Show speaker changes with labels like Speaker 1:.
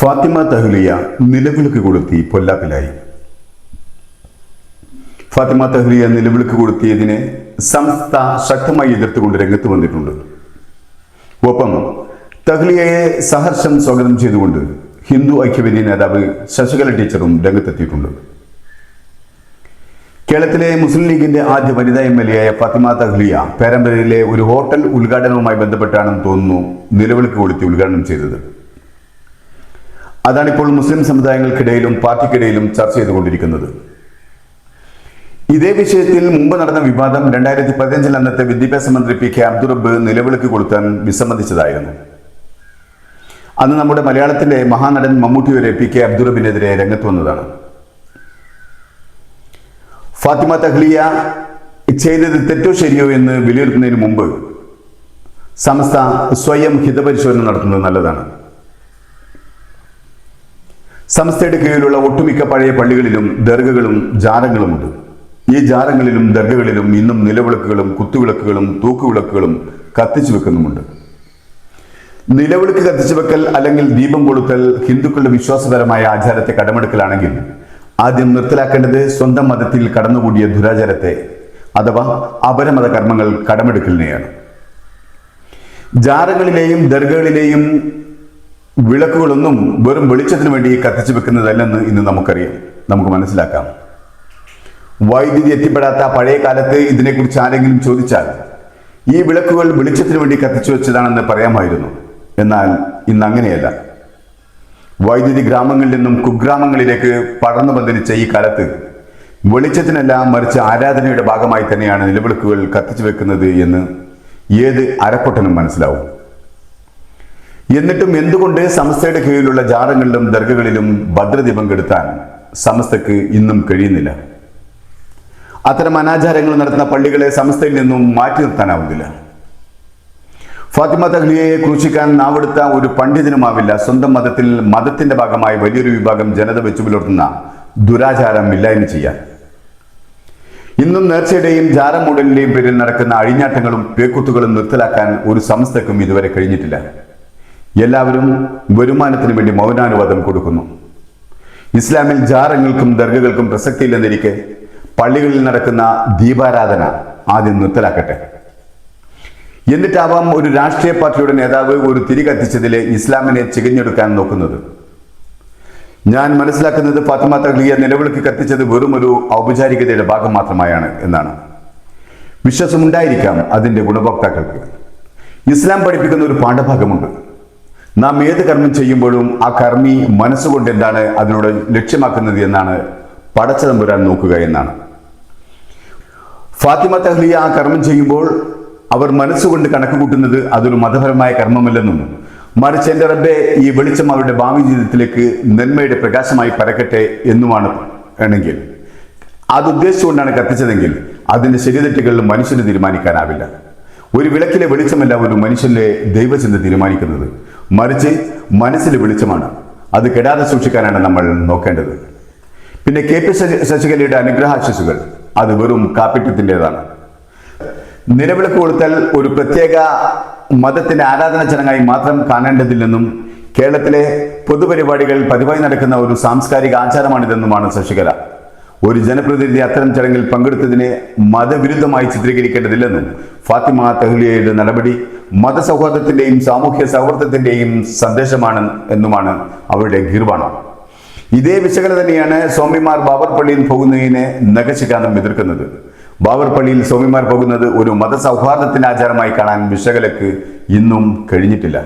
Speaker 1: ഫാത്തിമ തഹ്ലിയ നിലവിളക്ക് കൊളുത്തി പൊല്ലാപ്പിലായി. ഫാത്തിമ തഹ്ലിയ നിലവിളക്ക് കൊളുത്തിയതിനെ സംസ്ഥ ശക്തമായി എതിർത്തുകൊണ്ട് രംഗത്ത് വന്നിട്ടുണ്ട്. ഒപ്പം തഹ്ലിയയെ സഹർഷം സ്വാഗതം ചെയ്തുകൊണ്ട് ഹിന്ദു ഐക്യവേദി നേതാവ് ശശികല ടീച്ചറും രംഗത്തെത്തിയിട്ടുണ്ട്. കേരളത്തിലെ മുസ്ലിം ലീഗിന്റെ ആദ്യ വനിതാ MLA ആയ ഫാത്തിമ തഹ്ലിയ പേരമ്പരയിലെ ഒരു ഹോട്ടൽ ഉദ്ഘാടനവുമായി ബന്ധപ്പെട്ടാണെന്ന് തോന്നുന്നു നിലവിളക്ക് കൊളുത്തി ഉദ്ഘാടനം ചെയ്തത്. അതാണിപ്പോൾ മുസ്ലിം സമുദായങ്ങൾക്കിടയിലും പാർട്ടിക്കിടയിലും ചർച്ച ചെയ്തുകൊണ്ടിരിക്കുന്നത്. ഇതേ വിഷയത്തിൽ മുമ്പ് നടന്ന വിവാദം 2015 അന്നത്തെ വിദ്യാഭ്യാസ മന്ത്രി PK അബ്ദുറബ്ബ് നിലവിളക്ക് കൊളുത്താൻ വിസമ്മതിച്ചതായിരുന്നു. അന്ന് നമ്മുടെ മലയാളത്തിലെ മഹാനടൻ മമ്മൂട്ടി വരെ PK അബ്ദുറബ്ബിനെതിരെ രംഗത്ത് വന്നതാണ്. ഫാത്തിമ തഹ്ലിയ ചെയ്തത് തെറ്റോ ശരിയോ എന്ന് വിലയിരുത്തുന്നതിന് മുമ്പ് സംസ്ഥ സ്വയം ഹിതപരിശോധന നടത്തുന്നത് നല്ലതാണ്. സംസ്ഥയുടെ കീഴിലുള്ള ഒട്ടുമിക്ക പഴയ പള്ളികളിലും ദർഗകളും ജാരങ്ങളുമുണ്ട്. ഈ ജാരങ്ങളിലും ദർഗകളിലും ഇന്നും നിലവിളക്കുകളും കുത്തുവിളക്കുകളും തൂക്കുവിളക്കുകളും കത്തിച്ചു വെക്കുന്നുമുണ്ട്. നിലവിളക്ക് കത്തിച്ചു വെക്കൽ അല്ലെങ്കിൽ ദീപം കൊളുത്തൽ ഹിന്ദുക്കളുടെ വിശ്വാസപരമായ ആചാരത്തെ കടമെടുക്കലാണെങ്കിൽ ആദ്യം നിർത്തലാക്കേണ്ടത് സ്വന്തം മതത്തിൽ കടന്നുകൂടിയ ദുരാചാരത്തെ അഥവാ അപരമത കർമ്മങ്ങൾ കടമെടുക്കലിനെയാണ്. ജാരങ്ങളിലെയും ദർഗകളിലെയും വിളക്കുകളൊന്നും വെറും വെളിച്ചത്തിന് വേണ്ടി കത്തിച്ചു വെക്കുന്നതല്ലെന്ന് ഇന്ന് നമുക്കറിയാം, നമുക്ക് മനസ്സിലാക്കാം. വൈദ്യുതി എത്തിപ്പെടാത്ത പഴയ കാലത്ത് ഇതിനെക്കുറിച്ച് ആരെങ്കിലും ചോദിച്ചാൽ ഈ വിളക്കുകൾ വെളിച്ചത്തിന് വേണ്ടി കത്തിച്ചു വെച്ചതാണെന്ന് പറയാമായിരുന്നു. എന്നാൽ ഇന്ന് അങ്ങനെയല്ല. വൈദ്യുതി ഗ്രാമങ്ങളിൽ നിന്നും കുഗ്രാമങ്ങളിലേക്ക് പടർന്നു പന്തലിച്ച ഈ കാലത്ത് വെളിച്ചത്തിനല്ല മറിച്ച് ആരാധനയുടെ ഭാഗമായി തന്നെയാണ് നിലവിളക്കുകൾ കത്തിച്ചു വെക്കുന്നത് എന്ന് ഏത് അരപ്പൊട്ടനും മനസ്സിലാവും. എന്നിട്ടും എന്തുകൊണ്ട് സംസ്ഥയുടെ കീഴിലുള്ള ജാറങ്ങളിലും ദർഗകളിലും ഭദ്രദീപം കെടുത്താൻ സംസ്ഥയ്ക്ക് ഇന്നും കഴിയുന്നില്ല? അത്തരം അനാചാരങ്ങൾ നടത്തുന്ന പള്ളികളെ സംസ്ഥയിൽ നിന്നും മാറ്റി നിർത്താനാവുന്നില്ല. ഫാത്തിമ തഹ്ലിയയെ ക്രൂശിക്കാൻ നാവെടുത്ത ഒരു പണ്ഡിതനുമാവില്ല സ്വന്തം മതത്തിൽ മതത്തിന്റെ ഭാഗമായി വലിയൊരു വിഭാഗം ജനത വെച്ചു പുലർത്തുന്ന ദുരാചാരം ഇല്ലായ്മ ചെയ്യാൻ. ഇന്നും നേർച്ചയുടെയും ജാരമൂടലിന്റെയും പേരിൽ നടക്കുന്ന അഴിഞ്ഞാട്ടങ്ങളും പേക്കുത്തുകളും നിർത്തലാക്കാൻ ഒരു സംസ്ഥയ്ക്കും ഇതുവരെ കഴിഞ്ഞിട്ടില്ല. എല്ലാവരും വരുമാനത്തിന് വേണ്ടി മൗനാനുവാദം കൊടുക്കുന്നു. ഇസ്ലാമിൽ ജാറങ്ങൾക്കും ദർഗകൾക്കും പ്രസക്തിയില്ലെന്നിരിക്കെ പള്ളികളിൽ നടക്കുന്ന ദീപാരാധന ആദ്യം നിർത്തലാക്കട്ടെ. എന്നിട്ടാവാം ഒരു രാഷ്ട്രീയ പാർട്ടിയുടെ നേതാവ് ഒരു തിരി കത്തിച്ചതിലെ ഇസ്ലാമിനെ ചികഞ്ഞെടുക്കാൻ നോക്കുന്നത്. ഞാൻ മനസ്സിലാക്കുന്നത് ഫാത്തിമ തഹ്ലിയ നിലവിളക്ക് കത്തിച്ചത് വെറും ഒരു ഔപചാരികതയുടെ ഭാഗം മാത്രമായാണ് എന്നാണ്. വിശ്വാസമുണ്ടായിരിക്കാം അതിൻ്റെ ഗുണഭോക്താക്കൾക്ക്. ഇസ്ലാം പഠിപ്പിക്കുന്ന ഒരു പാഠഭാഗമുണ്ട്. നാം ഏത് കർമ്മം ചെയ്യുമ്പോഴും ആ കർമ്മി മനസ്സുകൊണ്ട് എന്താണ് അതിലൂടെ ലക്ഷ്യമാക്കുന്നത് എന്നാണ് പടച്ചതമ്പുരാൻ നോക്കുക എന്നാണ്. ഫാത്തിമ തഹ്ലിയ ആ കർമ്മം ചെയ്യുമ്പോൾ അവർ മനസ്സുകൊണ്ട് കണക്ക് കൂട്ടുന്നത് അതൊരു മതപരമായ കർമ്മമല്ലെന്നും മറിച്ച് എൻ്റെ റബ്ബേ ഈ വെളിച്ചം അവരുടെ ഭാവി ജീവിതത്തിലേക്ക് നന്മയുടെ പ്രകാശമായി പരക്കട്ടെ എന്നുമാണ് ആണെങ്കിൽ, അതുദ്ദേശിച്ചുകൊണ്ടാണ് കത്തിച്ചതെങ്കിൽ അതിൻ്റെ ശരിതെറ്റുകൾ മനുഷ്യന് തീരുമാനിക്കാനാവില്ല. ഒരു വിളക്കിലെ വെളിച്ചമല്ല ഒരു മനുഷ്യന്റെ ദൈവചിന്ത തീരുമാനിക്കുന്നത്, മറിച്ച് മനസ്സിലെ വെളിച്ചമാണ്. അത് കെടാതെ സൂക്ഷിക്കാനാണ് നമ്മൾ നോക്കേണ്ടത്. പിന്നെ KP ശശികലയുടെ അനുഗ്രഹാശിസുകൾ അത് വെറും കാപ്പിറ്റത്തിൻ്റെതാണ്. നിലവിളക്ക് കൊളുത്തൽ ഒരു പ്രത്യേക മതത്തിന്റെ ആരാധന ചടങ്ങായി മാത്രം കാണേണ്ടതില്ലെന്നും കേരളത്തിലെ പൊതുപരിപാടികൾ പതിവായി നടക്കുന്ന ഒരു സാംസ്കാരിക ആചാരമാണിതെന്നുമാണ് ശശികല. ഒരു ജനപ്രതിനിധി അത്തരം ചടങ്ങിൽ പങ്കെടുത്തതിനെ മതവിരുദ്ധമായി ചിത്രീകരിക്കേണ്ടതില്ലെന്നും ഫാത്തിമ തഹ്ലിയയുടെ നടപടി മതസൗഹാർദ്ദത്തിന്റെയും സാമൂഹ്യ സൗഹൃദത്തിന്റെയും സന്ദേശമാണ് എന്നുമാണ് അവരുടെ ഗീർവാണം. ഇതേ വിശകല തന്നെയാണ് സ്വാമിമാർ ബാബർ പള്ളിയിൽ പോകുന്നതിനെ നഖശിഖാന്തം എതിർക്കുന്നത്. ബാബർ പള്ളിയിൽ സ്വാമിമാർ പോകുന്നത് ഒരു മതസൗഹാർദ്ദത്തിന്റെ ആചാരമായി കാണാൻ വിശകലക്ക് ഇന്നും കഴിഞ്ഞിട്ടില്ല.